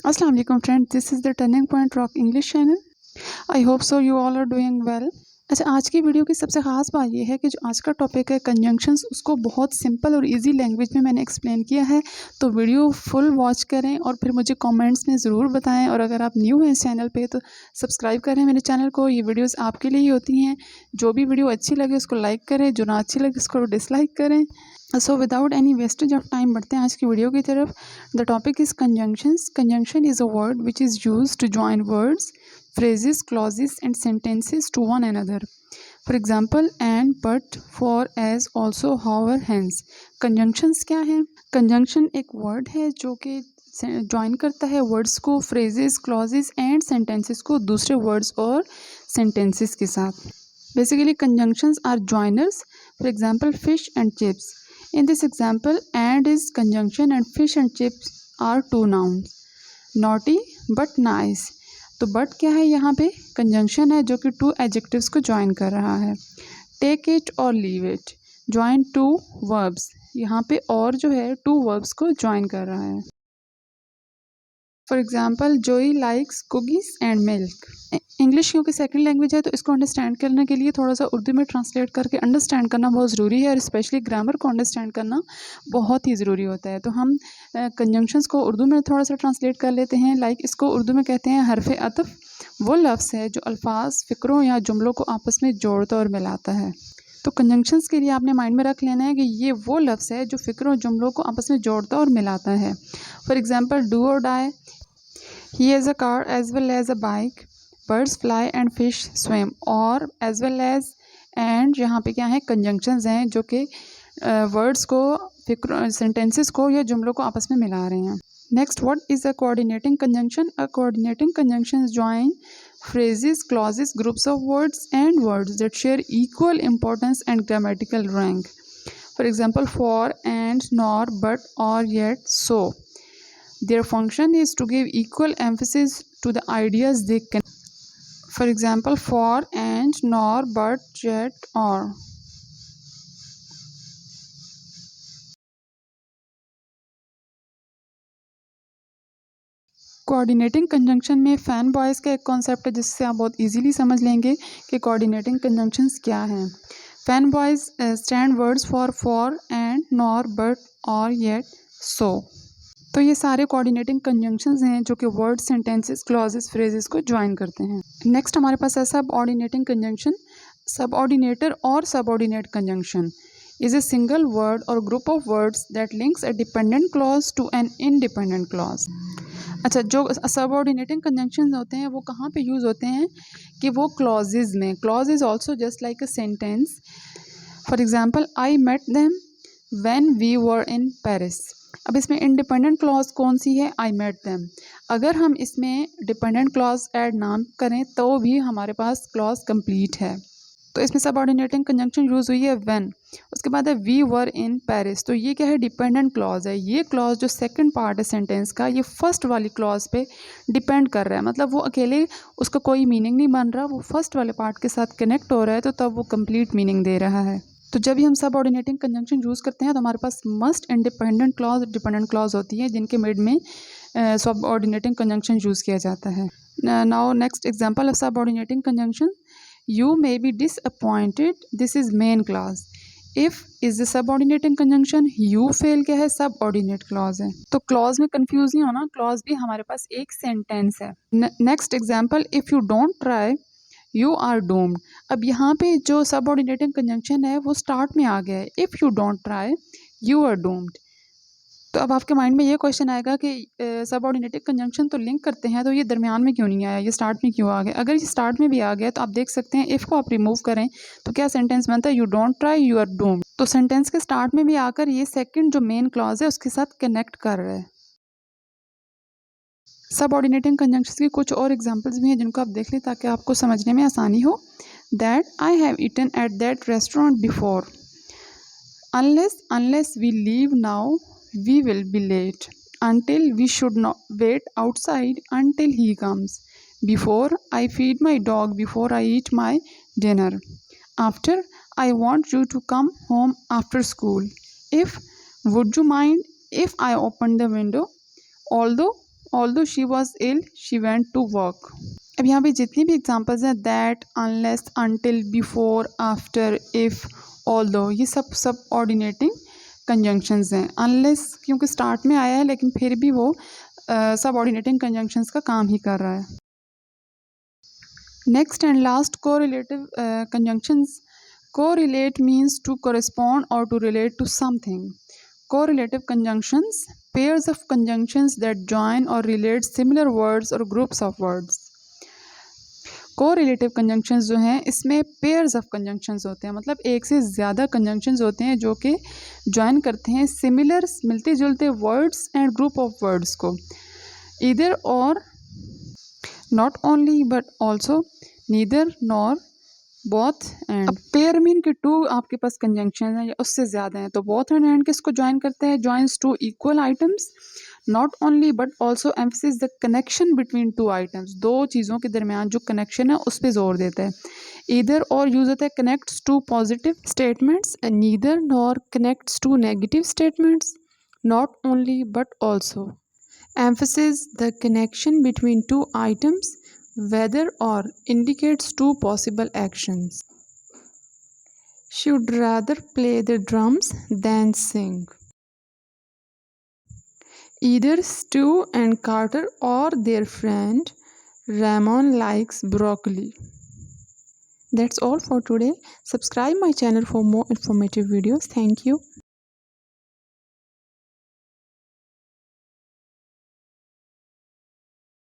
Assalamu alaikum friends, this is the Turning Point Rock English channel. I hope so you all are doing well. अच्छा, आज की video की सबसे ख़ास बात यह है कि जो आज का टॉपिक है कंजंक्शंस, उसको बहुत सिंपल और इजी लैंग्वेज में मैंने एक्सप्लेन किया है। तो वीडियो फुल वॉच करें और फिर मुझे कमेंट्स में ज़रूर बताएं। और अगर आप न्यू हैं इस चैनल पे तो सब्सक्राइब करें मेरे चैनल को। ये वीडियोस आपके लिए ही होती हैं। जो भी वीडियो अच्छी लगे उसको लाइक करें, जो ना अच्छी लगे उसको डिसलाइक करें। So without any wastage of time बढ़ते हैं आज की वीडियो की तरफ। The topic is conjunctions. Conjunction is a word which is use to join words, phrases, clauses and sentences to one another. For example, and, but, for, as, also, however, hence. Conjunctions क्या है? Conjunction एक word है जो कि join करता है words को, phrases, clauses and sentences को दूसरे words और sentences के साथ. Basically, conjunctions are joiners. For example, fish and chips. In this example, and is conjunction and fish and chips are two nouns. Naughty but nice. तो but क्या है यहाँ पे? कंजंक्शन है जो कि टू एडजेक्टिव्स को ज्वाइन कर रहा है। टेक इट और leave it, join to verbs. यहाँ पे और जो है टू वर्ब्स को ज्वाइन कर रहा है। फॉर एग्जाम्पल, जोई likes cookies and milk. English क्योंकि सेकंड लैंग्वेज है तो इसको अंडरस्टैंड करने के लिए थोड़ा सा उर्दू में ट्रांसलेट करके अंडरस्टैंड करना बहुत ज़रूरी है, और स्पेशली ग्रामर को अंडरस्टैंड करना बहुत ही ज़रूरी होता है। तो हम कंजंक्शंस को उर्दू में थोड़ा सा ट्रांसलेट कर लेते हैं। लाइक इसको उर्दू में कहते हैं हरफ अतफ़। वो लफ्ज़ है जो अल्फाज, फ़िक्रों या जुमलों को आपस में जोड़ता और मिलाता है। तो कंजंक्शंस के लिए आपने माइंड में रख लेना है कि ये वो लफ्ज़ है जो फ़िक्रों जुमलों को आपस में जोड़ता और मिलाता है। फॉर एग्ज़ाम्पल, डू और die, he has a car as well as a bike, birds fly and fish swim, और as well as and यहाँ पे क्या है? कंजंक्शंस हैं जो कि वर्ड्स को, सेंटेंसेस को या जुमलों को आपस में मिला रहे हैं। Next, what is a coordinating conjunction? A coordinating conjunctions join phrases, clauses, groups of words and words that share equal importance and grammatical rank. For example, for, and, nor, but, or, yet, so. Their function is to give equal emphasis to the ideas they can. For example, for, and, nor, but, yet, or. Coordinating conjunction में fan boys का एक concept है जिससे आप बहुत easily समझ लेंगे कि कोऑर्डिनेटिंग कंजंक्शंस क्या हैं। Fan boys stand words for, and, nor, but, और, येट, सो। तो ये सारे कोऑर्डिनेटिंग कंजंक्शंस हैं जो कि वर्ड, सेंटेंसेस, क्लॉजेस, फ्रेजेस को ज्वाइन करते हैं। नेक्स्ट हमारे पास है सबऑर्डिनेटिंग कंजंक्शन। सबऑर्डिनेटर और subordinate conjunction is a single word or group of words that links a dependent clause to an independent clause. अच्छा, जो सबऑर्डिनेटिंग कंजंक्शंस होते हैं वो कहाँ पे यूज़ होते हैं? कि वो क्लॉजेज में। Clause is also just like a sentence. For example, I met them when we were in Paris. अब इसमें इंडिपेंडेंट क्लॉज कौन सी है? I met them. अगर हम इसमें डिपेंडेंट क्लॉज ऐड ना करें तो भी हमारे पास क्लॉज कंप्लीट है। तो इसमें सबऑर्डिनेटिंग कंजंक्शन यूज़ हुई है व्हेन। उसके बाद है वी वर इन पेरिस। तो ये क्या है? डिपेंडेंट क्लॉज है। ये क्लॉज जो सेकंड पार्ट है सेंटेंस का, ये फर्स्ट वाली क्लॉज पे डिपेंड कर रहा है। मतलब वो अकेले उसका कोई मीनिंग नहीं बन रहा, वो फर्स्ट वाले पार्ट के साथ कनेक्ट हो रहा है, तो तब वो कंप्लीट मीनिंग दे रहा है। तो जब भी हम सबऑर्डिनेटिंग कंजंक्शन यूज़ करते हैं तो हमारे पास must independent clause, dependent clause होती है जिनके मिड में सबऑर्डिनेटिंग कंजंक्शन यूज़ किया जाता है। Now next example of subordinating conjunction, you may be disappointed, this is main clause. if is the subordinating conjunction, you fail क्या है? subordinate clause है। तो clause में confuse नहीं होना, clause भी हमारे पास एक sentence है। next example, if you don't try you are doomed। अब यहाँ पे जो subordinating conjunction है वो start में आ गया है। if you don't try you are doomed। तो अब आपके माइंड में ये क्वेश्चन आएगा कि सबऑर्डिनेटिव कंजंक्शन तो लिंक करते हैं, तो ये दरमियान में क्यों नहीं आया, ये स्टार्ट में क्यों आ गया? अगर ये स्टार्ट में भी आ गया तो आप देख सकते हैं इफ़ को आप रिमूव करें तो क्या सेंटेंस बनता है? You don't try you are doomed. तो सेंटेंस के स्टार्ट में भी आकर ये सेकंड जो मेन क्लॉज है उसके साथ कनेक्ट कर रहा है। सबऑर्डिनेटिंग कंजंक्शन की कुछ और एग्जाम्पल्स भी हैं जिनको आप देख लें ताकि आपको समझने में आसानी हो। That I have eaten at that restaurant before. Unless we leave now, we will be late. Until, we should not wait outside until he comes. Before, I feed my dog before I eat my dinner. After, I want you to come home after school. If, would you mind if I open the window? Although, Although she was ill, she went to work. अब यहाँ पे जितनी भी examples हैं that, unless, until, before, after, if, although, ये सब ऑर्डिनेटिंग conjunctions हैं. Unless क्योंकि स्टार्ट में आया है लेकिन फिर भी वो सब ऑर्डिनेटिंग कंजंक्शंस का काम ही कर रहा है. Next and last correlative conjunctions. Correlate means to correspond or to relate to something. Correlative conjunctions, pairs of conjunctions that join or relate similar words or groups of words. Correlative conjunctions जो हैं इसमें pairs of conjunctions होते हैं, मतलब एक से ज़्यादा conjunctions होते हैं जो कि ज्वाइन करते हैं सिमिलर, मिलते जुलते words and group of words को. ईदर और, not only but also, neither nor, both and. अब पेयर मीन के टू आपके पास कंजंक्शन हैं या उससे ज़्यादा हैं तो बोथ एंड किसको ज्वाइन करते हैं? Joins two equal items. Not only but also emphasis the connection between two items. दो चीज़ों के दरमियान जो कनेक्शन है उस पर जोर देता है. ईदर और यूज होता है connects two positive statements, neither nor connects two negative statements. Not only but also emphasis the connection between two items, whether or indicates two possible actions. Should rather play the drums than sing. Either Stu and Carter or their friend Ramon likes broccoli. That's all for today. Subscribe my channel for more informative videos. Thank you.